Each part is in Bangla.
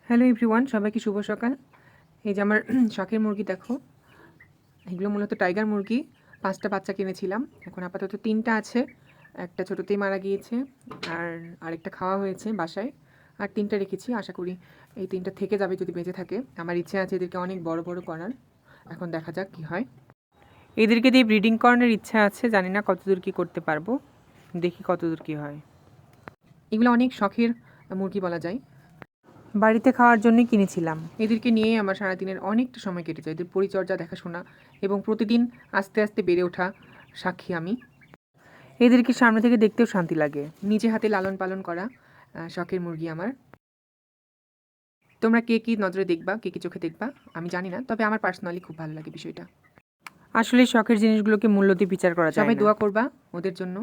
হ্যালো এভরিওয়ান, সবাইকে শুভ সকাল। এই যে আমার শখের মুরগি দেখো, এগুলো মূলত টাইগার মুরগি। 5টা বাচ্চা কিনেছিলাম, এখন আপাতত 3টা আছে। একটা ছোটোতেই মারা গিয়েছে, আর আরেকটা খাওয়া হয়েছে বাসায়, আর 3টা রেখেছি। আশা করি এই 3টা থেকে যাবে যদি বেঁচে থাকে। আমার ইচ্ছে আছে এদেরকে অনেক বড় বড় করার, এখন দেখা যাক কী হয়। এদেরকে দিয়ে ব্রিডিং করানোর ইচ্ছা আছে, জানি না কতদূর কী করতে পারবো, দেখি কতদূর কী হয়। এগুলো অনেক শখের মুরগি বলা যায়, বাড়িতে খাওয়ার জন্যই কিনেছিলাম। এদেরকে নিয়ে আমার সারাদিনের অনেকটা সময় কেটে যায়, এদের পরিচর্যা, দেখাশোনা এবং প্রতিদিন আস্তে আস্তে বেড়ে ওঠা সাক্ষী আমি। এদেরকে সামনে থেকে দেখতেও শান্তি লাগে, নিজে হাতে লালন পালন করা শখের মুরগি আমার। তোমরা কে কী নজরে দেখবা, কে কী চোখে দেখবা আমি জানি না, তবে আমার পার্সোনালি খুব ভালো লাগে বিষয়টা। আসলে শখের জিনিসগুলোকে মূল্য দিয়ে বিচার করা যায় না। সবাই দোয়া করবা ওদের জন্য,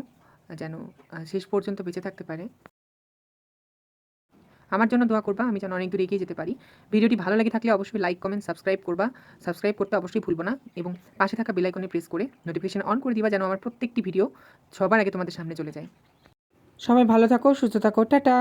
যেন শেষ পর্যন্ত বেঁচে থাকতে পারে। আমার জন্য দোয়া করবা, আমি যেন অনেক দূর এগিয়ে যেতে পারি। ভিডিওটি ভালো লাগে থাকলে অবশ্যই লাইক, কমেন্ট, সাবস্ক্রাইব করবা। সাবস্ক্রাইব করতে অবশ্যই ভুলবো না, এবং পাশে থাকা বেল আইকনে প্রেস করে নোটিফিকেশন অন করে দিবা, যেন আমার প্রত্যেকটি ভিডিও সবার আগে তোমাদের সামনে চলে যায়। সবাই ভালো থাকো, সুস্থ থাকো, টাটা।